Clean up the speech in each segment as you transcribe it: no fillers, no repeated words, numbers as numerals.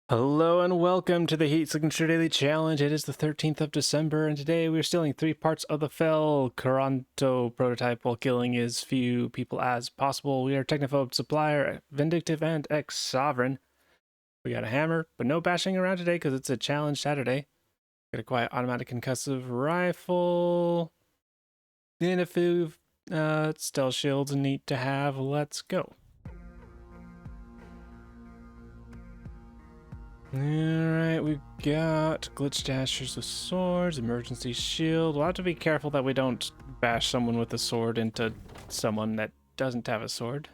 Hello and welcome to the Heat Signature Daily Challenge. It is the 13th of December, and today we're stealing 3 parts of the Fell Caranto prototype while killing as few people as possible. We are Technophobe, Supplier, Vindictive, and Ex-Sovereign. We got a hammer, but no bashing around today because it's a challenge Saturday. Got a quiet automatic concussive rifle. And a few stealth shields neat to have. Let's go. Alright, we've got glitch dashers with swords, emergency shield. We'll have to be careful that we don't bash someone with a sword into someone that doesn't have a sword.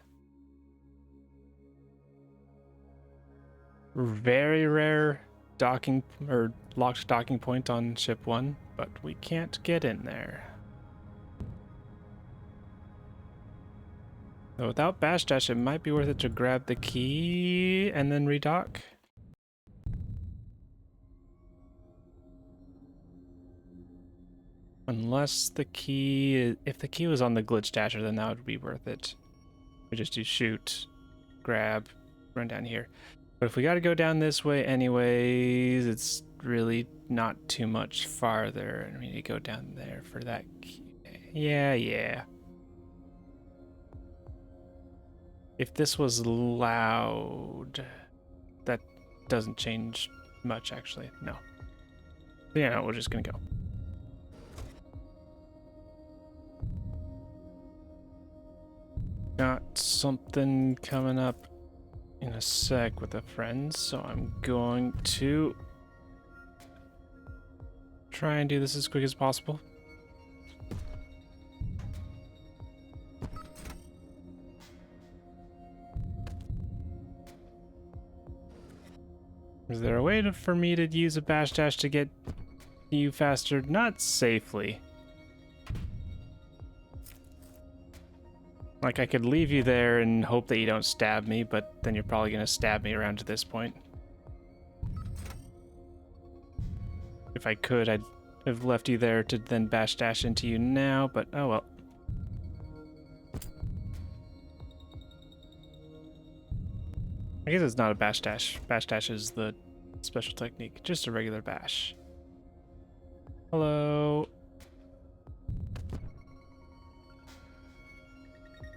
Very rare docking or locked docking point on ship 1, but we can't get in there. So without bash dash, it might be worth it to grab the key and then redock. Unless the key, if the key was on the glitch dasher, then that would be worth it. We just do shoot, grab, run down here. But if we got to go down this way anyways, it's really not too much farther. And we need to go down there for that key. Yeah. If this was loud, that doesn't change much, actually. No. Yeah, no, we're just gonna go. Got something coming up in a sec with a friend, so I'm going to try and do this as quick as possible. Is there a way for me to use a bash dash to get you faster? Not safely. Like, I could leave you there and hope that you don't stab me, but then you're probably going to stab me around to this point. If I could, I'd have left you there to then bash dash into you now, but oh well. I guess it's not a bash dash. Bash dash is the special technique. Just a regular bash. Hello.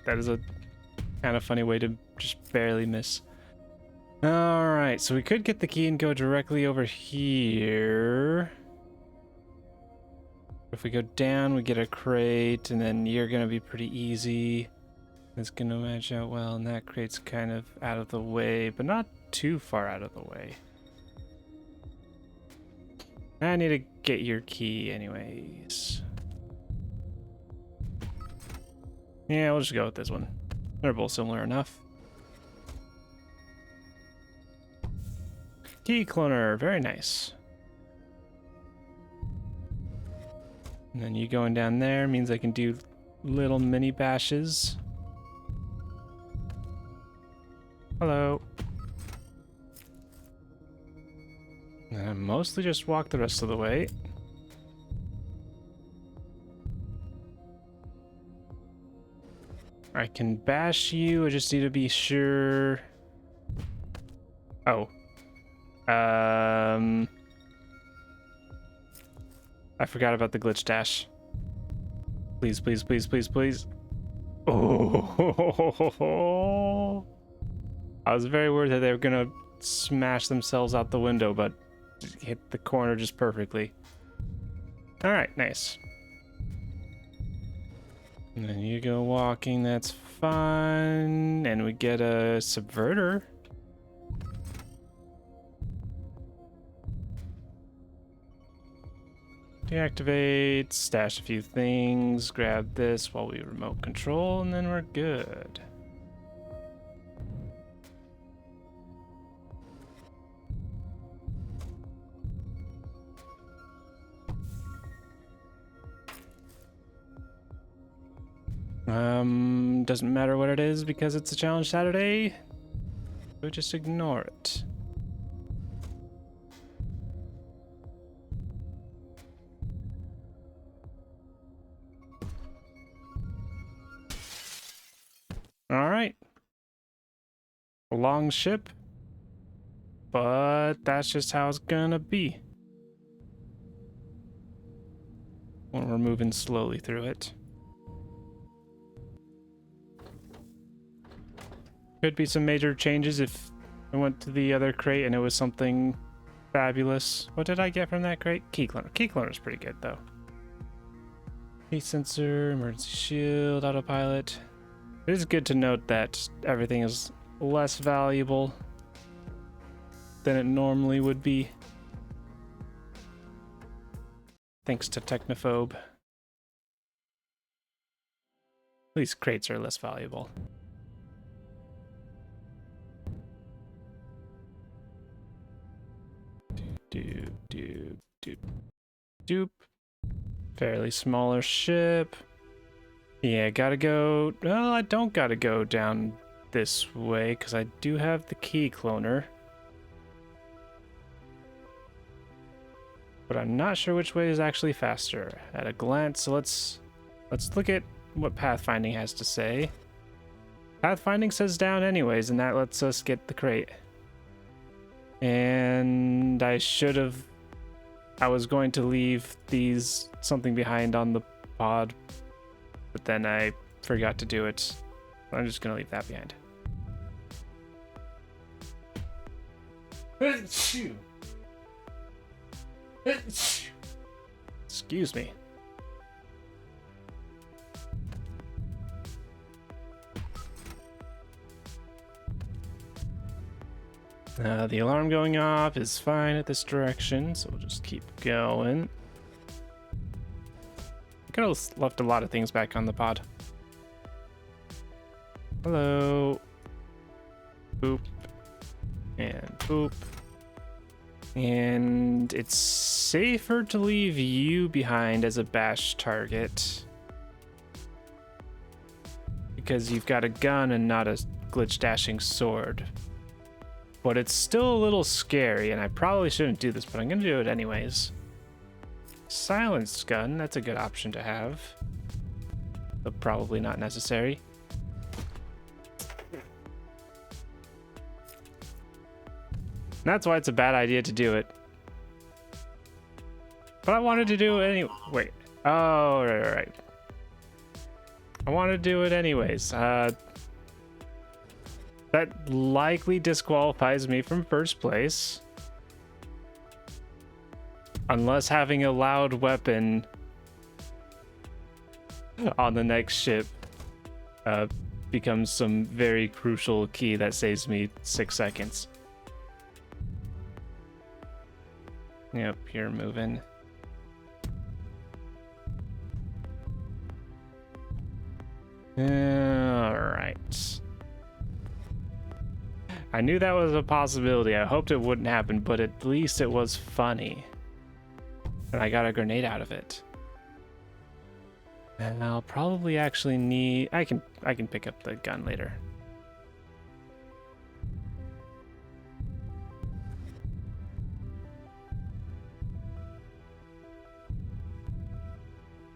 That is a kind of funny way to just barely miss. Alright, so we could get the key and go directly over here. If we go down, we get a crate, and then you're going to be pretty easy. It's going to match out well, and that crate's kind of out of the way, but not too far out of the way. I need to get your key anyways. Yeah, we'll just go with this one. They're both similar enough. Key cloner, very nice. And then you going down there means I can do little mini bashes. Hello. And I mostly just walk the rest of the way. I can bash you, I just need to be sure. Oh. I forgot about the glitch dash. Please. Oh. I was very worried that they were gonna smash themselves out the window, but hit the corner just perfectly. Alright, nice. And then you go walking, that's fine. And we get a subverter. Deactivate, stash a few things, grab this while we remote control, and then we're good. Doesn't matter what it is because it's a challenge Saturday. So just ignore it. All right. Long ship. but that's just how it's gonna be when we're moving slowly through it. Could be some major changes if I went to the other crate and it was something fabulous. What did I get from that crate? Key cloner. Key cloner's pretty good though. Heat sensor, emergency shield, autopilot. It is good to note that everything is less valuable than it normally would be. Thanks to Technophobe. At least crates are less valuable. Doop. Fairly smaller ship. Yeah, gotta go. Well, I don't gotta go down this way because I do have the key cloner. But I'm not sure which way is actually faster at a glance. So let's look at what pathfinding has to say. Pathfinding says down anyways, and that lets us get the crate. And I was going to leave something behind on the pod, but then I forgot to do it. I'm just gonna leave that behind. Excuse me. The alarm going off is fine at this direction, so we'll just keep going. I could have left a lot of things back on the pod. Hello. Boop. And boop. And it's safer to leave you behind as a bash target, because you've got a gun and not a glitch dashing sword. But it's still a little scary, and I probably shouldn't do this, but I'm gonna do it anyways. Silenced gun, that's a good option to have, but probably not necessary. And that's why it's a bad idea to do it. But I wanted to do it anyway. Wait. Oh, right. I wanted to do it anyways. That likely disqualifies me from first place. Unless having a loud weapon on the next ship becomes some very crucial key that saves me 6 seconds. Yep, you're moving. Alright. I knew that was a possibility. I hoped it wouldn't happen, but at least it was funny. And I got a grenade out of it. And I'll probably actually need... I can pick up the gun later.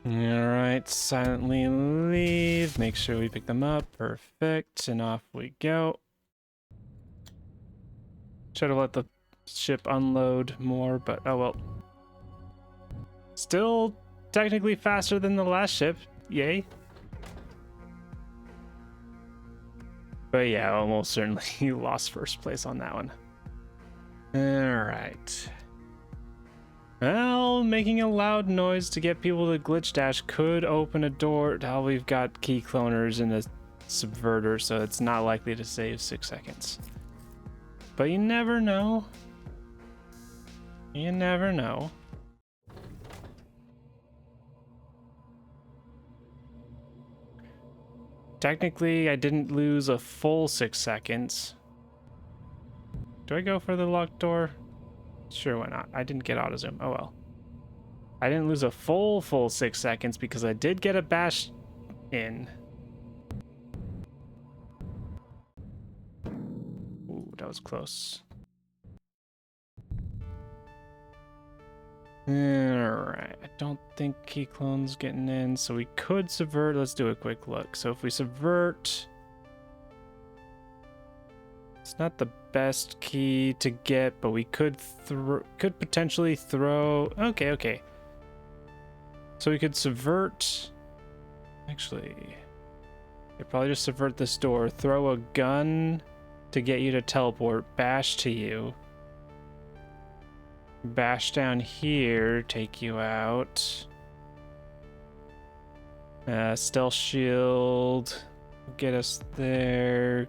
Alright, silently leave. Make sure we pick them up. Perfect. And off we go. Should have let the ship unload more, but oh well. Still technically faster than the last ship. Yay. But yeah, almost certainly lost first place on that one. Alright. Well, making a loud noise to get people to glitch dash could open a door. Now we've got key cloners and a subverter, so it's not likely to save 6 seconds. But you never know. You never know. Technically, I didn't lose a full 6 seconds. Do I go for the locked door? Sure, why not? I didn't get auto zoom. Oh well. I didn't lose a full 6 seconds because I did get a bash in. Ooh, that was close. Alright, I don't think key clone's getting in, so we could subvert. Let's do a quick look. So if we subvert, it's not the best key to get, but we could potentially throw... Okay. So we could subvert... Actually... I'd probably just subvert this door, throw a gun to get you to teleport, bash to you. Bash down here, take you out. Stealth shield, get us there.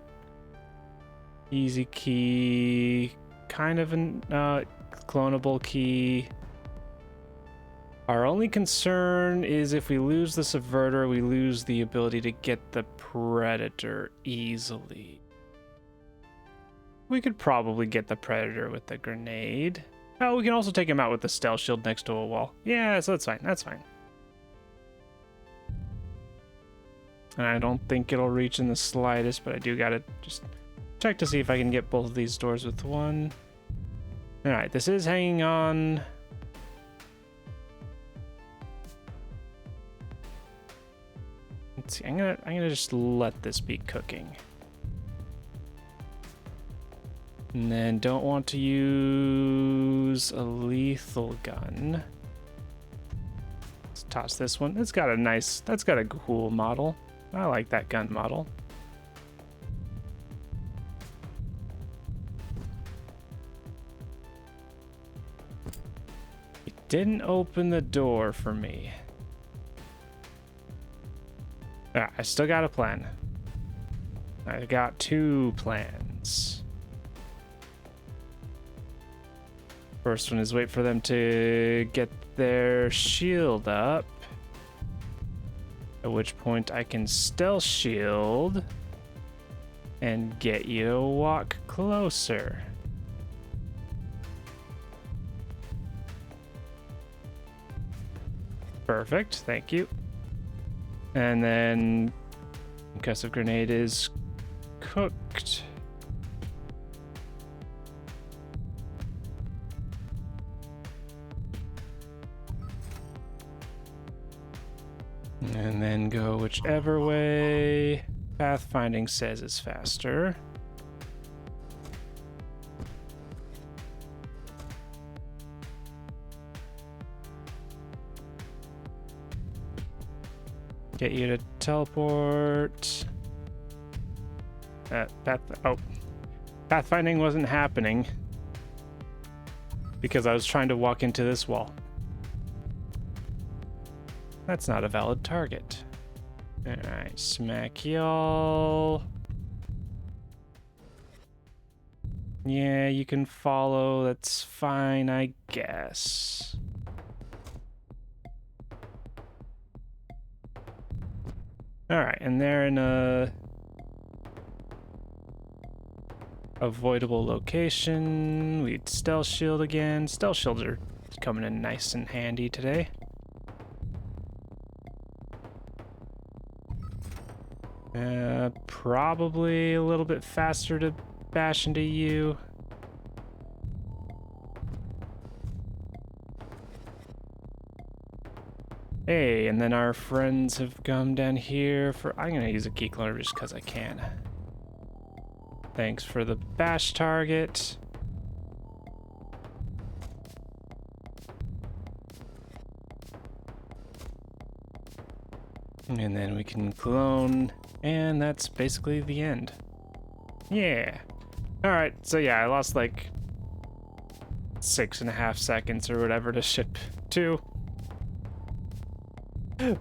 Easy key, kind of an clonable key. Our only concern is if we lose the subverter, we lose the ability to get the predator easily. We could probably get the predator with the grenade. Oh, we can also take him out with the stealth shield next to a wall. Yeah, so that's fine. That's fine. And I don't think it'll reach in the slightest, but I do gotta just check to see if I can get both of these doors with one. Alright, this is hanging on. Let's see, I'm gonna just let this be cooking. And then don't want to use a lethal gun. Let's toss this one. It's got a nice, that's got a cool model. I like that gun model. It didn't open the door for me. I still got a plan. I got two plans. First one is wait for them to get their shield up. At which point I can stealth shield and get you to walk closer. Perfect, thank you. And then concussive grenade is cooked. And then go whichever way pathfinding says is faster. Get you to teleport. Pathfinding wasn't happening because I was trying to walk into this wall. That's not a valid target. Alright, smack y'all. Yeah, you can follow, that's fine, I guess. Alright, and they're in a avoidable location. We'd stealth shield again. Stealth shields are coming in nice and handy today. Probably a little bit faster to bash into you. Hey, and then our friends have come down here for... I'm gonna use a key cloner just because I can. Thanks for the bash target. And then we can clone, and that's basically the end. Yeah. Alright, so yeah, I lost like 6.5 seconds or whatever to ship 2.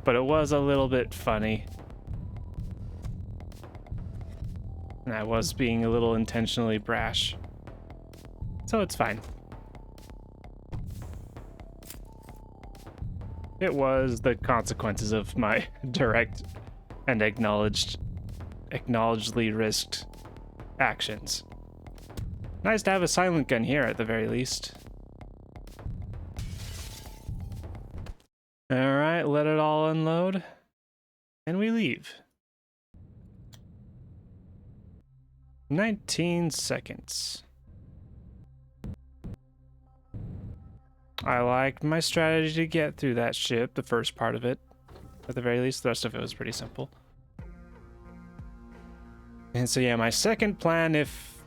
But it was a little bit funny. And I was being a little intentionally brash. So it's fine. It was the consequences of my direct and acknowledgedly risked actions. Nice to have a silent gun here at the very least. Alright, let it all unload. And we leave. 19 seconds. I liked my strategy to get through that ship, the first part of it. At the very least, the rest of it was pretty simple. And so yeah, my second plan, if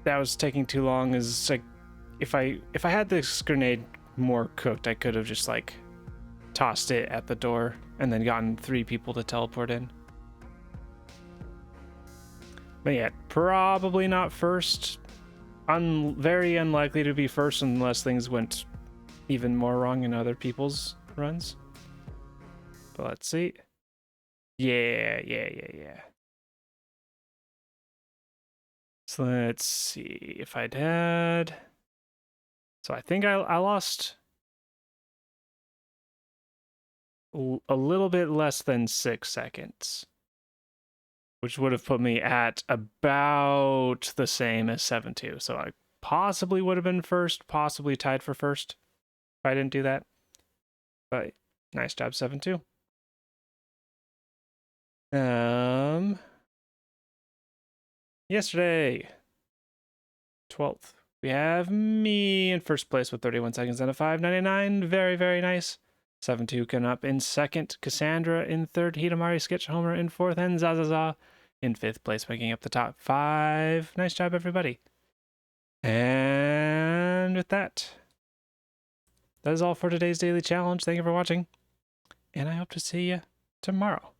that was taking too long is like, if I had this grenade more cooked, I could have just like tossed it at the door and then gotten 3 people to teleport in. But yeah, probably not first. Very unlikely to be first unless things went even more wrong in other people's runs. But let's see. Yeah. So let's see if I'd had. So I think I lost a little bit less than 6 seconds, which would have put me at about the same as 7-2. So I possibly would have been first, possibly tied for first if I didn't do that. But nice job, 7-2. Yesterday, 12th, we have me in first place with 31 seconds and a 5.99. Very, very nice. 7-2 coming up in second. Cassandra in third. Hidamari Sketch Homer in fourth. And Zazaza in fifth place, making up the top 5. Nice job, everybody. And with that, that is all for today's daily challenge. Thank you for watching, and I hope to see you tomorrow.